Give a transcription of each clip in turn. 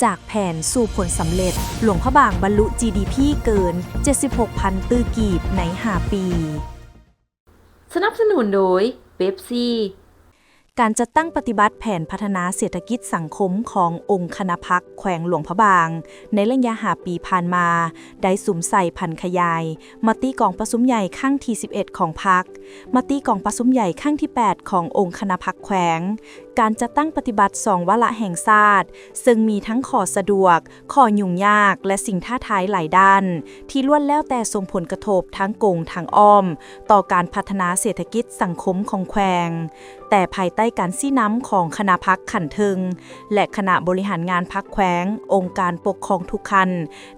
จากแผนสู่ผลสำเร็จหลวงพระบางบรรลุ GDP เกิน 76,000 ตื้อกีบใน5 ปี สนับสนุนโดยเป๊ปซี่การจัดตั้งปฏิบัติแผนพัฒนาเศรษฐกิจสังคมขององค์คณะพรรคแขวงหลวงพระบางในระยะ5 ปีผ่านมาได้สุมใส่พันขยายมติกองประชุมใหญ่ครั้งที่ 11 ของพรรคมติกองประชุมใหญ่ครั้งที่ 8 ขององค์คณะพรรคแขวงการจัดตั้งปฏิบัติ2 วาระแห่งชาติซึ่งมีทั้งข้อสะดวกข้อยุ่งยากและสิ่งท้าทายหลายด้านที่ล้วนแล้วแต่ส่งผลกระทบทั้งกงทั้งอ้อมต่อการพัฒนาเศรษฐกิจสังคมของแขวงแต่ภายใต้การชี้นำของคณะพรรคขันเทิงและคณะบริหารงานพรรคแขวงองค์การปกครองทุกคัน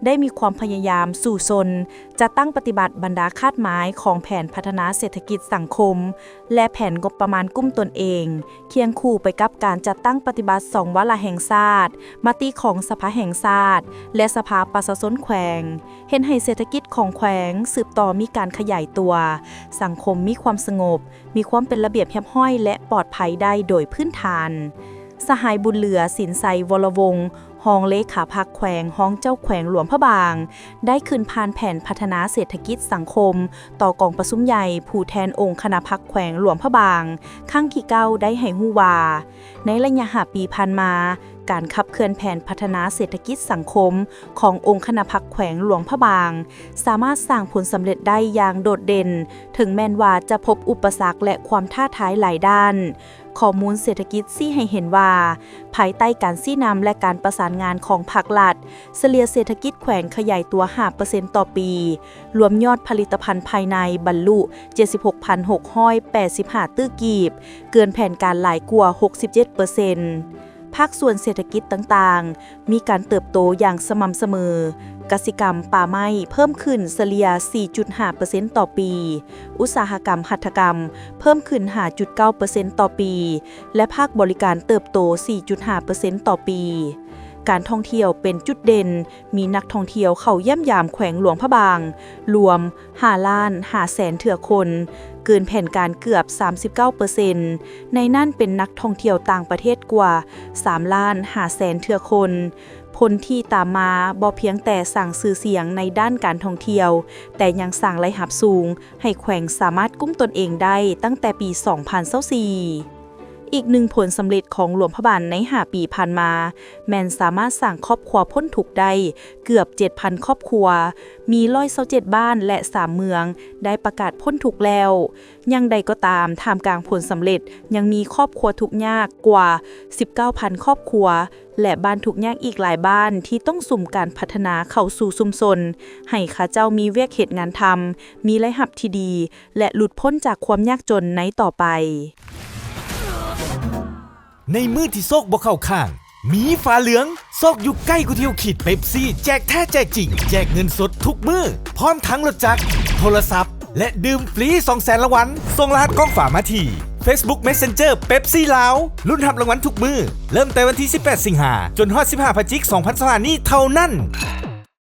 ได้มีความพยายามสู่ชนจะตั้งปฏิบัติบรรดาคาดหมายของแผนพัฒนาเศรษฐกิจสังคมและแผนงบประมาณกุ้มตนเองเคียงคู่ไปกับการจัดตั้งปฏิบัติ2 วาระแห่งชาติมติของสภาแห่งชาติและสภาประชาชนแขวงเห็นให้เศรษฐกิจของแขวงสืบต่อมีการขยายตัวสังคมมีความสงบมีความเป็นระเบียบเรียบร้อยและปลอดภัยได้โดยพื้นฐานสหายบุญเหลือสินไซวรวงศ์รองเลขาพรรคแขวงห้องเจ้าแขวงหลวงพระบางได้ขึ้นผ่านแผนพัฒนาเศรษฐกิจสังคมต่อกองประชุมใหญ่ผู้แทนองค์คณะพรรคแขวงหลวงพระบางครั้งที่ 9ได้ให้ฮู้ว่าในระยะ5 ปีผ่านมาการขับเคลื่อนแผนพัฒนาเศรษฐกิจสังคมขององค์คณะพรรคแขวงหลวงพระบางสามารถสร้างผลสำเร็จได้อย่างโดดเด่นถึงแม้นว่าจะพบอุปสรรคและความท้าทายหลายด้านข้อมูลเศรษฐกิจชี้ให้เห็นว่าภายใต้การชี้นำและการประสานงานของภาครัฐเฉลี่ยเศรษฐกิจแขวงขยายตัว 5% ต่อปีรวมยอดผลิตภัณฑ์ภายในบรรลุ 76,685 ตื้อกีบเกินแผนการหลายกว่า 67%ภาคส่วนเศรษฐกิจต่างๆมีการเติบโตอย่างสม่ำเสมอกสิกรรมป่าไม้เพิ่มขึ้นเฉลี่ย 4.5% ต่อปีอุตสาหกรรมหัตถกรรมเพิ่มขึ้น 5.9% ต่อปีและภาคบริการเติบโต 4.5% ต่อปีการท่องเที่ยวเป็นจุดเด่นมีนักท่องเที่ยวเข้าเยี่ยมยามแขวงหลวงพระบางรวม 5,500,000 เถื่อคนเกินแผนการเกือบ 39% ในนั่นเป็นนักท่องเที่ยวต่างประเทศกว่า 3,500,000 เถื่อคนผลที่ตามมาบ่เพียงแต่สร้างชื่อเสียงในด้านการท่องเที่ยวแต่ยังสร้างรายรับสูงให้แขวงสามารถกุ้มตนเองได้ตั้งแต่ปี 2024อีกหนึ่งผลสำเร็จของหลวงพระบางใน5 ปีผ่านมาแม่นสามารถสร้างครอบครัวพ้นทุกข์ได้เกือบ 7,000 ครอบครัวมี127บ้านและ3เมืองได้ประกาศพ้นทุกข์แล้วยังใดก็ตามท่ามกลางผลสำเร็จยังมีครอบครัวทุกข์ยากกว่า 19,000 ครอบครัวและบ้านทุกข์ยากอีกหลายบ้านที่ต้องสุ่มการพัฒนาเข้าสู่ชุมชนให้ข้าเจ้ามีเวียกเฮ็ดงานทำมีรายรับที่ดีและหลุดพ้นจากความยากจนในต่อไปในมือที่โซกบ่เข้าข้างมีฟ้าเหลืองโซกอยู่ใกล้กูเที่ยวขีดเป๊ปซี่แจกแท้แจกจริงแจกเงินสดทุกมื้อพร้อมทั้งรถจักรโทรศัพท์และดื่มฟรี 200,000 รางวัลส่งรหัสกล้องฝามาที่ Facebook Messenger เป๊ปซี่ลาวลุ้นรับรางวัลทุกมื้อเริ่มแต่วันที่18 สิงหาคมจนฮอด15 พฤศจิกายน 2025นี้เท่านั้น